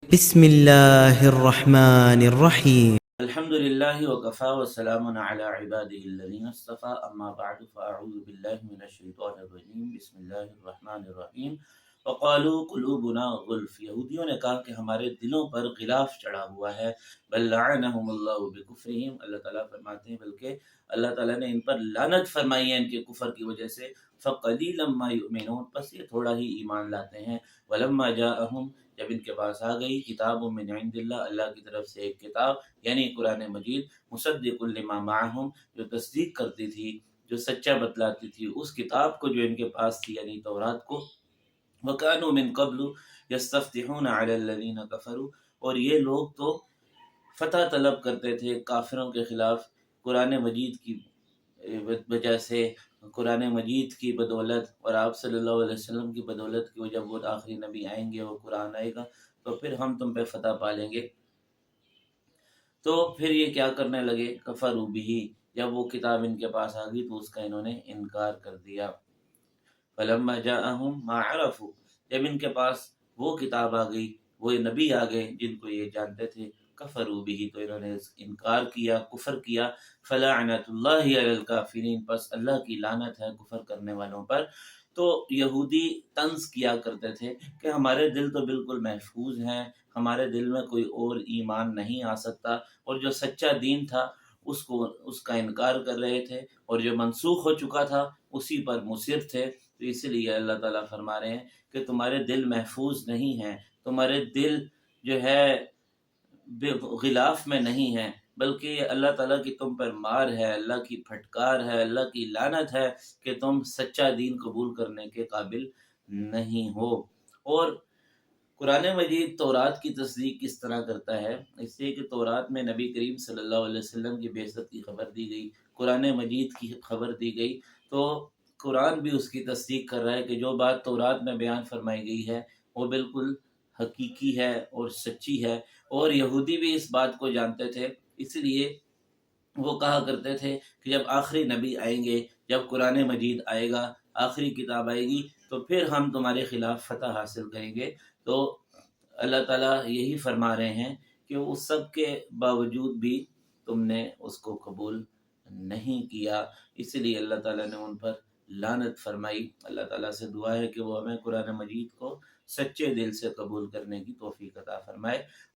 بسم الله الرحمن الرحيم. الحمد لله وكفى وسلام على عباده الذين اصطفى اما بعد فاعوذ بالله من الشیطان الرجیم بسم اللہ الرحمن الرحیم وقالوا قلوبنا غلف، یہودیوں نے کہا کہ ہمارے دلوں پر غلاف چڑھا ہوا ہے، بل لعنهم اللہ بکفرہم، اللہ تعالیٰ فرماتے ہیں بلکہ اللہ تعالیٰ نے ان پر لعنت فرمائی ہے ان کے کفر کی وجہ سے، فقلیلا ما یؤمنون، پس یہ تھوڑا ہی ایمان لاتے ہیں، ولما جاءہم، جب ان کے پاس آ گئی کتاب من عند اللہ، اللہ کی طرف سے ایک کتاب یعنی قرآن مجید، مصدق لما معہم، جو تصدیق کرتی تھی، جو سچا بتلاتی تھی اس کتاب کو جو ان کے پاس تھی یعنی تورات کو، وَكَانُوا مِن قَبْلُ يَسْتَفْتِحُونَ عَلَى الَّذِينَ كَفَرُوا، اور یہ لوگ تو فتح طلب کرتے تھے کافروں کے خلاف قرآن مجید کی وجہ سے، قرآن مجید کی بدولت اور آپ صلی اللہ علیہ وسلم کی بدولت کی، جب وہ آخری نبی آئیں گے، وہ قرآن آئے گا تو پھر ہم تم پہ فتح پالیں گے، تو پھر یہ کیا کرنے لگے، کفروا بہ، جب وہ کتاب ان کے پاس آ گئی تو اس کا انہوں نے انکار کر دیا، فلما جاءہم ما عرفوا، جب ان کے پاس وہ کتاب آ گئی، وہ نبی آ گئے جن کو یہ جانتے تھے، کفروا بہ، تو انہوں نے انکار کیا، کفر کیا، فلعنۃ اللہ علی الکافرین، پس اللہ کی لعنت ہے کفر کرنے والوں پر۔ تو یہودی طنز کیا کرتے تھے کہ ہمارے دل تو بالکل محفوظ ہیں، ہمارے دل میں کوئی اور ایمان نہیں آ سکتا، اور جو سچا دین تھا اس کا انکار کر رہے تھے، اور جو منسوخ ہو چکا تھا اسی پر مصر تھے، تو اسی لیے اللہ تعالیٰ فرما رہے ہیں کہ تمہارے دل محفوظ نہیں ہیں، تمہارے دل جو ہے غلاف میں نہیں ہیں، بلکہ یہ اللہ تعالیٰ کی تم پر مار ہے، اللہ کی پھٹکار ہے، اللہ کی لعنت ہے کہ تم سچا دین قبول کرنے کے قابل نہیں ہو۔ اور قرآن مجید تورات کی تصدیق کس طرح کرتا ہے، اس لیے کہ تورات میں نبی کریم صلی اللہ علیہ وسلم کی بعثت کی خبر دی گئی، قرآن مجید کی خبر دی گئی، تو قرآن بھی اس کی تصدیق کر رہا ہے کہ جو بات تورات میں بیان فرمائی گئی ہے وہ بالکل حقیقی ہے اور سچی ہے، اور یہودی بھی اس بات کو جانتے تھے، اس لیے وہ کہا کرتے تھے کہ جب آخری نبی آئیں گے، جب قرآن مجید آئے گا، آخری کتاب آئے گی تو پھر ہم تمہارے خلاف فتح حاصل کریں گے۔ تو اللہ تعالیٰ یہی فرما رہے ہیں کہ اس سب کے باوجود بھی تم نے اس کو قبول نہیں کیا، اس لیے اللہ تعالیٰ نے ان پر لعنت فرمائی۔ اللہ تعالیٰ سے دعا ہے کہ وہ ہمیں قرآن مجید کو سچے دل سے قبول کرنے کی توفیق عطا فرمائے۔